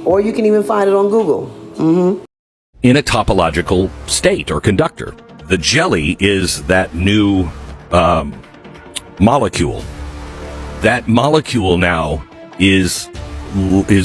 Or you can even find it on Google. In a topological state or conductor. The jelly is that new molecule. That molecule now is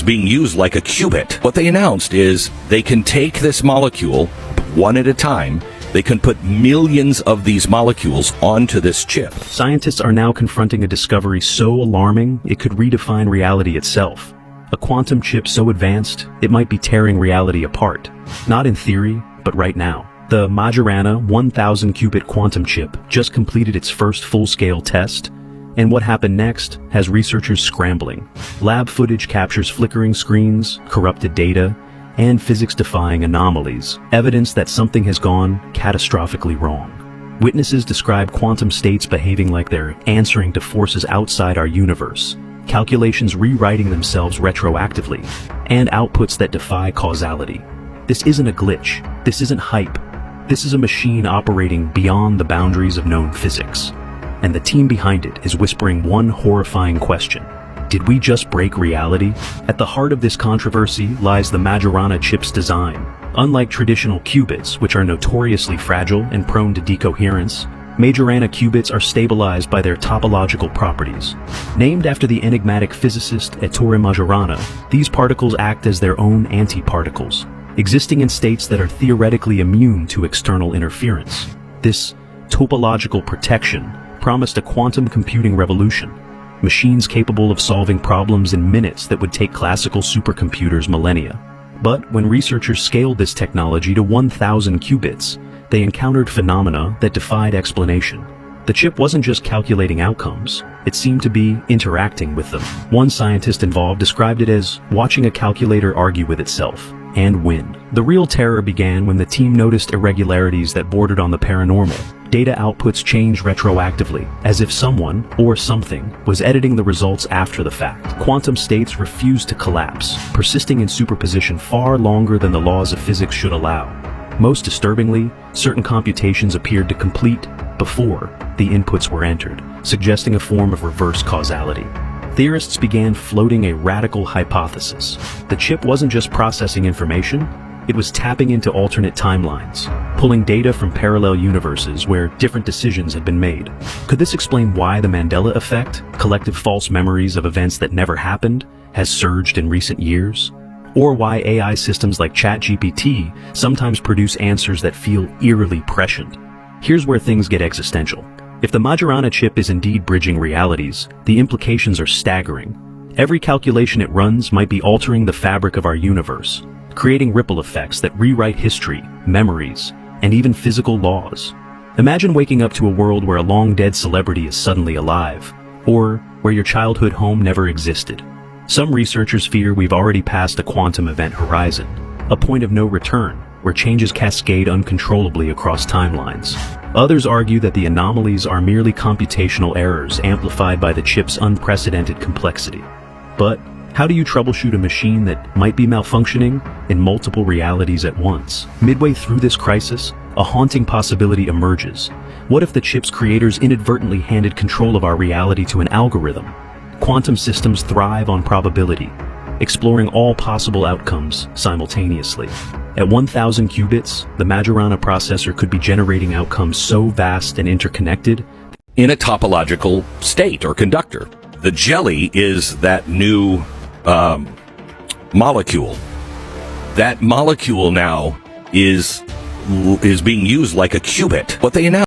being used like a qubit. What they announced is they can take this molecule one at a time. They can put millions of these molecules onto this chip. Scientists are now confronting a discovery so alarming it could redefine reality itself. A quantum chip so advanced, it might be tearing reality apart. Not in theory, but right now. The Majorana 1000-qubit quantum chip just completed its first full-scale test, and what happened next has researchers scrambling. Lab footage captures flickering screens, corrupted data, and physics-defying anomalies, evidence that something has gone catastrophically wrong. Witnesses describe quantum states behaving like they're answering to forces outside our universe, calculations rewriting themselves retroactively, and outputs that defy causality. This isn't a glitch. This isn't hype. This is a machine operating beyond the boundaries of known physics. And the team behind it is whispering one horrifying question. Did we just break reality? At the heart of this controversy lies the Majorana chip's design. Unlike traditional qubits, which are notoriously fragile and prone to decoherence, Majorana qubits are stabilized by their topological properties. Named after the enigmatic physicist Ettore Majorana, these particles act as their own antiparticles, existing in states that are theoretically immune to external interference. This topological protection promised a quantum computing revolution, machines capable of solving problems in minutes that would take classical supercomputers millennia. But when researchers scaled this technology to 1000 qubits, they encountered phenomena that defied explanation. The chip wasn't just calculating outcomes, it seemed to be interacting with them. One scientist involved described it as watching a calculator argue with itself and win. The real terror began when the team noticed irregularities that bordered on the paranormal. Data outputs changed retroactively, as if someone, or something, was editing the results after the fact. Quantum states refused to collapse, persisting in superposition far longer than the laws of physics should allow. Most disturbingly, certain computations appeared to complete before the inputs were entered, suggesting a form of reverse causality. Theorists began floating a radical hypothesis. The chip wasn't just processing information, it was tapping into alternate timelines, pulling data from parallel universes where different decisions had been made. Could this explain why the Mandela effect, collective false memories of events that never happened, has surged in recent years? Or why AI systems like ChatGPT sometimes produce answers that feel eerily prescient? Here's where things get existential. If the Majorana chip is indeed bridging realities, the implications are staggering. Every calculation it runs might be altering the fabric of our universe, creating ripple effects that rewrite history, memories, and even physical laws. Imagine waking up to a world where a long-dead celebrity is suddenly alive, or where your childhood home never existed. Some researchers fear we've already passed a quantum event horizon, a point of no return, where changes cascade uncontrollably across timelines. Others argue that the anomalies are merely computational errors amplified by the chip's unprecedented complexity. But how do you troubleshoot a machine that might be malfunctioning in multiple realities at once? Midway through this crisis, a haunting possibility emerges. What if the chip's creators inadvertently handed control of our reality to an algorithm? Quantum systems thrive on probability, exploring all possible outcomes simultaneously. At 1000 qubits, the Majorana processor could be generating outcomes so vast and interconnected. In a topological state or conductor. The jelly is that new molecule. That molecule now is being used like a qubit. What they announced